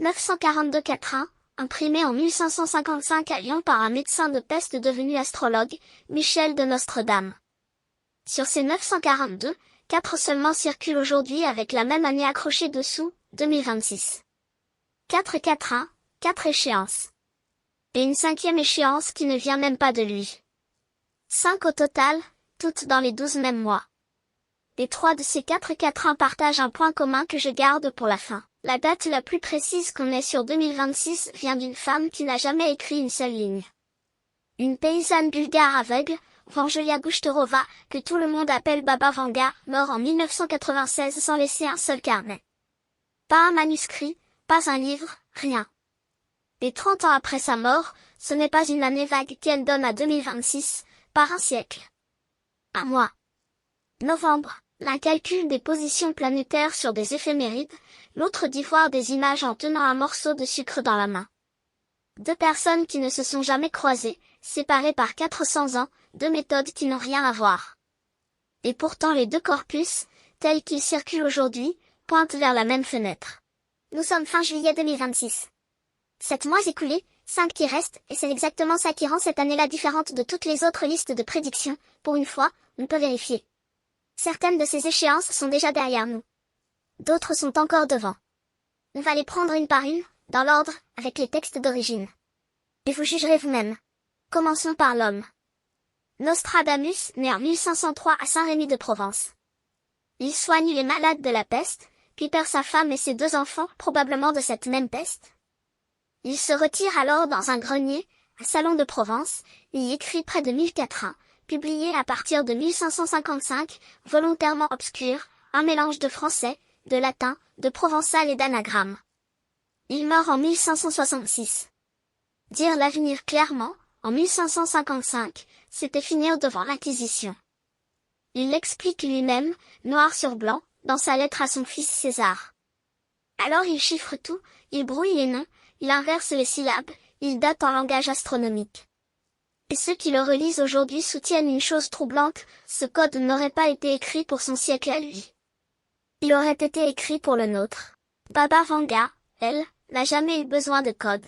942 4-1, imprimé en 1555 à Lyon par un médecin de peste devenu astrologue, Michel de Nostredame. Sur ces 942, 4 seulement circulent aujourd'hui avec la même année accrochée dessous, 2026. 4 4-1, 4 échéances. Et une cinquième échéance qui ne vient même pas de lui. 5 au total, toutes dans les 12 mêmes mois. Les 3 de ces 4 4-1 partagent un point commun que je garde pour la fin. La date la plus précise qu'on ait sur 2026 vient d'une femme qui n'a jamais écrit une seule ligne. Une paysanne bulgare aveugle, Vangelia Gushterova, que tout le monde appelle Baba Vanga, mort en 1996 sans laisser un seul carnet. Pas un manuscrit, pas un livre, rien. Et 30 ans après sa mort, ce n'est pas une année vague qu'elle donne à 2026, par un siècle. Un mois. Novembre. L'un calcule des positions planétaires sur des éphémérides, l'autre d'y voir des images en tenant un morceau de sucre dans la main. Deux personnes qui ne se sont jamais croisées, séparées par 400 ans, deux méthodes qui n'ont rien à voir. Et pourtant les deux corpus, tels qu'ils circulent aujourd'hui, pointent vers la même fenêtre. Nous sommes fin juillet 2026. 7 mois écoulés, 5 qui restent, et c'est exactement ça qui rend cette année-là différente de toutes les autres listes de prédictions. Pour une fois, on peut vérifier. Certaines de ces échéances sont déjà derrière nous. D'autres sont encore devant. On va les prendre une par une, dans l'ordre, avec les textes d'origine. Et vous jugerez vous-même. Commençons par l'homme. Nostradamus, né en 1503 à Saint-Rémy-de-Provence. Il soigne les malades de la peste, puis perd sa femme et ses 2 enfants, probablement de cette même peste. Il se retire alors dans un grenier, à Salon de Provence, et y écrit près de 1000 quatrains, publiés à partir de 1555, volontairement obscurs, un mélange de français, de latin, de provençal et d'anagramme. Il meurt en 1566. Dire l'avenir clairement, en 1555, c'était finir devant l'Inquisition. Il l'explique lui-même, noir sur blanc, dans sa lettre à son fils César. Alors il chiffre tout, il brouille les noms, il inverse les syllabes, il date en langage astronomique. Et ceux qui le relisent aujourd'hui soutiennent une chose troublante, ce code n'aurait pas été écrit pour son siècle à lui. Il aurait été écrit pour le nôtre. Baba Vanga, elle, n'a jamais eu besoin de code.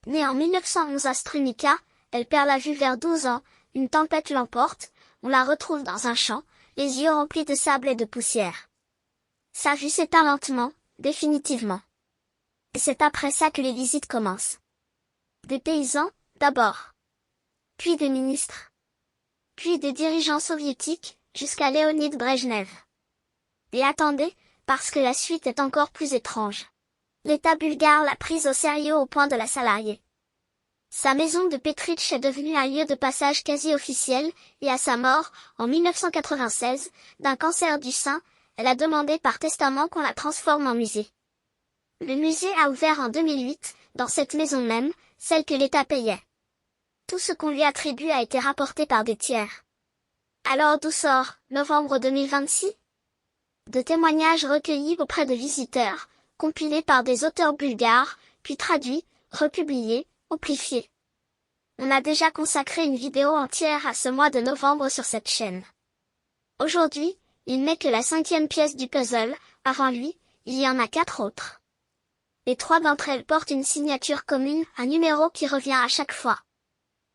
Née en 1911 à Strumica, elle perd la vue vers 12 ans, une tempête l'emporte, on la retrouve dans un champ, les yeux remplis de sable et de poussière. Sa vue s'éteint lentement, définitivement. Et c'est après ça que les visites commencent. Des paysans, d'abord. Puis des ministres. Puis des dirigeants soviétiques, jusqu'à Léonid Brejnev. Et attendez, parce que la suite est encore plus étrange. L'État bulgare l'a prise au sérieux au point de la salarier. Sa maison de Petrich est devenue un lieu de passage quasi officiel, et à sa mort, en 1996, d'un cancer du sein, elle a demandé par testament qu'on la transforme en musée. Le musée a ouvert en 2008, dans cette maison même, celle que l'État payait. Tout ce qu'on lui attribue a été rapporté par des tiers. Alors d'où sort, novembre 2026? De témoignages recueillis auprès de visiteurs, compilés par des auteurs bulgares, puis traduits, republiés, amplifiés. On a déjà consacré une vidéo entière à ce mois de novembre sur cette chaîne. Aujourd'hui, il n'est que la 5e pièce du puzzle, avant lui, il y en a 4 autres. Les 3 d'entre elles portent une signature commune, un numéro qui revient à chaque fois.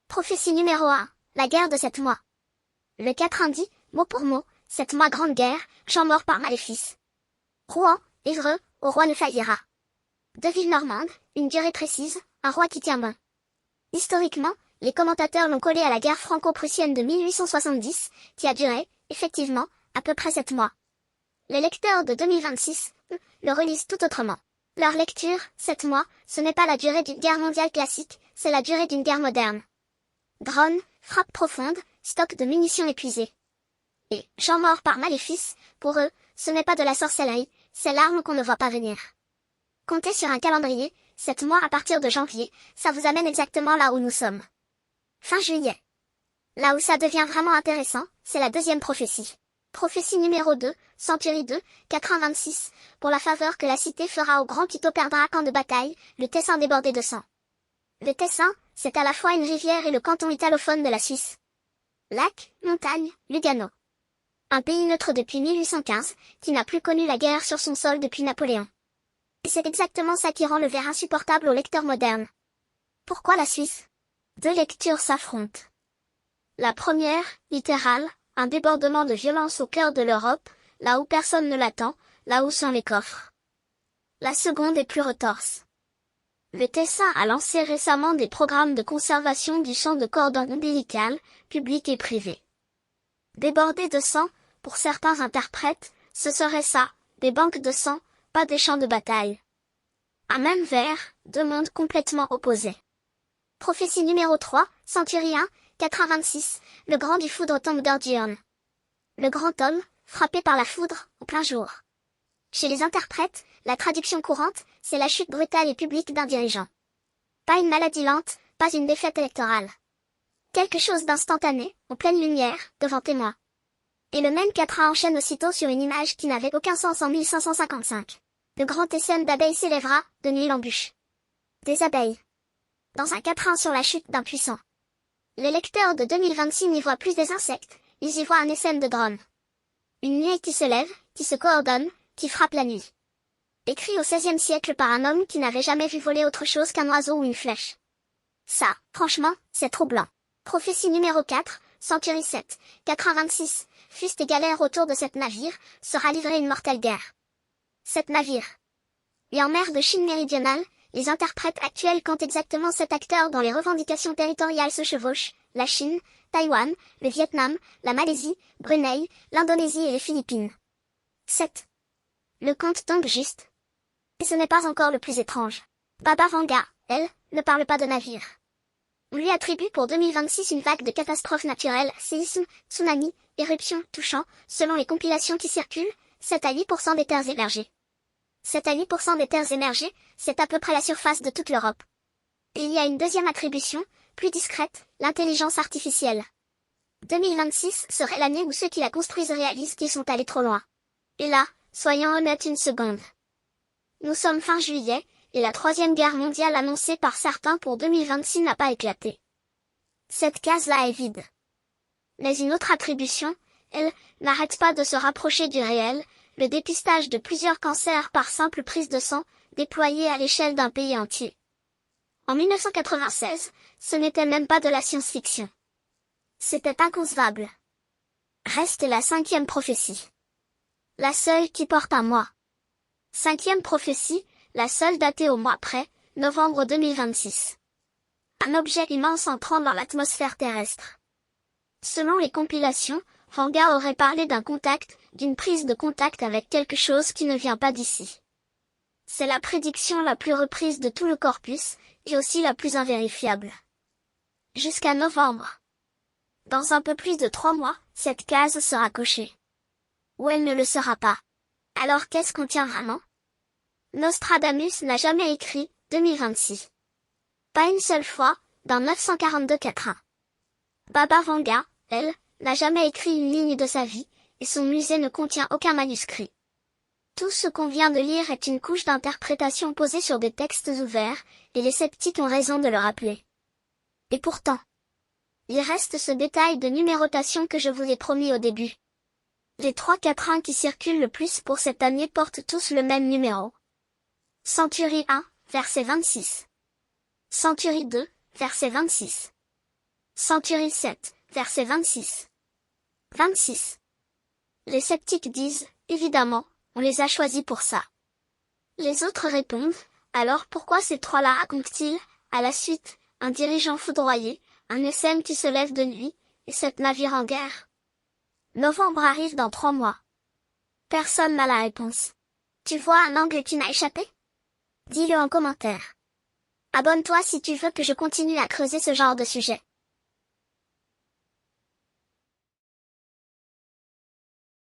Prophétie numéro 1, la guerre de 7 mois. Le 4 indique, mot pour mot, 7 mois grande guerre, champ mort par maléfice. Rouen, Évreux, au roi ne faillira. 2 villes normandes, une durée précise, un roi qui tient bon. Historiquement, les commentateurs l'ont collé à la guerre franco-prussienne de 1870, qui a duré, effectivement, à peu près 7 mois. Les lecteurs de 2026, le relisent tout autrement. Leur lecture, 7 mois, ce n'est pas la durée d'une guerre mondiale classique, c'est la durée d'une guerre moderne. Drone, frappe profonde, stock de munitions épuisées. Et, champ mort par maléfice, pour eux, ce n'est pas de la sorcellerie, c'est l'arme qu'on ne voit pas venir. Comptez sur un calendrier, 7 mois à partir de janvier, ça vous amène exactement là où nous sommes. Fin juillet. Là où ça devient vraiment intéressant, c'est la 2e prophétie. Prophétie numéro 2, Centurie 2, 426, pour la faveur que la cité fera au grand Quito perdra à camp de bataille, le Tessin débordé de sang. Le Tessin, c'est à la fois une rivière et le canton italophone de la Suisse. Lac, montagne, Lugano. Un pays neutre depuis 1815, qui n'a plus connu la guerre sur son sol depuis Napoléon. Et c'est exactement ça qui rend le verre insupportable au lecteur moderne. Pourquoi la Suisse? Deux lectures s'affrontent. La première, littérale, un débordement de violence au cœur de l'Europe, là où personne ne l'attend, là où sont les coffres. La seconde est plus retorse. Le Tessin a lancé récemment des programmes de conservation du champ de cordon ombilical, public et privé. Débordés de sang, pour certains interprètes, ce serait ça, des banques de sang, pas des champs de bataille. Un même vers, deux mondes complètement opposés. Prophétie numéro 3, Century 1, 426, le grand du foudre tombe d'Ordion. Le grand homme, frappé par la foudre, au plein jour. Chez les interprètes, la traduction courante, c'est la chute brutale et publique d'un dirigeant. Pas une maladie lente, pas une défaite électorale. Quelque chose d'instantané, en pleine lumière, devant témoin. Et le même quatrain enchaîne aussitôt sur une image qui n'avait aucun sens en 1555. Le grand essaim d'abeilles s'élèvera, de nuit l'embûche. Des abeilles. Dans un quatrain sur la chute d'un puissant. Les lecteurs de 2026 n'y voient plus des insectes, ils y voient un essaim de drones. Une nuée qui se lève, qui se coordonne, qui frappe la nuit. Écrit au XVIe siècle par un homme qui n'avait jamais vu voler autre chose qu'un oiseau ou une flèche. Ça, franchement, c'est troublant. Prophétie numéro 4, Century 7, 426, fuste et galère autour de cet navire, sera livrée une mortelle guerre. Cet navire. Et en mer de Chine méridionale, les interprètes actuels comptent exactement 7 acteurs dont les revendications territoriales se chevauchent, la Chine, Taïwan, le Vietnam, la Malaisie, Brunei, l'Indonésie et les Philippines. 7. Le compte tombe juste. Et ce n'est pas encore le plus étrange. Baba Vanga, elle, ne parle pas de navire. On lui attribue pour 2026 une vague de catastrophes naturelles, séismes, tsunamis, éruptions, touchant, selon les compilations qui circulent, 7 à 8% des terres émergées. 7 à 8% des terres émergées, c'est à peu près la surface de toute l'Europe. Et il y a une deuxième attribution, plus discrète, l'intelligence artificielle. 2026 serait l'année où ceux qui la construisent réalisent qu'ils sont allés trop loin. Et là, soyons honnêtes une seconde. Nous sommes fin juillet, et la troisième guerre mondiale annoncée par certains pour 2026 n'a pas éclaté. Cette case-là est vide. Mais une autre attribution, elle, n'arrête pas de se rapprocher du réel, le dépistage de plusieurs cancers par simple prise de sang, déployé à l'échelle d'un pays entier. En 1996, ce n'était même pas de la science-fiction. C'était inconcevable. Reste la 5e prophétie. La seule qui porte un mois. 5e prophétie, la seule datée au mois près, novembre 2026. Un objet immense entrant dans l'atmosphère terrestre. Selon les compilations, Vanga aurait parlé d'un contact, d'une prise de contact avec quelque chose qui ne vient pas d'ici. C'est la prédiction la plus reprise de tout le corpus, et aussi la plus invérifiable. Jusqu'à novembre. Dans un peu plus de 3 mois, cette case sera cochée. Ou elle ne le sera pas. Alors qu'est-ce qu'on tient vraiment? Nostradamus n'a jamais écrit 2026. Pas une seule fois, dans 942 quatrains. Baba Vanga, elle, n'a jamais écrit une ligne de sa vie, et son musée ne contient aucun manuscrit. Tout ce qu'on vient de lire est une couche d'interprétation posée sur des textes ouverts, et les sceptiques ont raison de le rappeler. Et pourtant, il reste ce détail de numérotation que je vous ai promis au début. Les 3 quatrains qui circulent le plus pour cette année portent tous le même numéro. Century 1, verset 26. Century 2, verset 26. Century 7, verset 26. 26. Les sceptiques disent, évidemment, on les a choisis pour ça. Les autres répondent, alors pourquoi ces 3-là racontent-ils, à la suite, un dirigeant foudroyé, un SM qui se lève de nuit, et 7 navires en guerre? Novembre arrive dans 3 mois. Personne n'a la réponse. Tu vois un angle qui m'a échappé? Dis-le en commentaire. Abonne-toi si tu veux que je continue à creuser ce genre de sujet.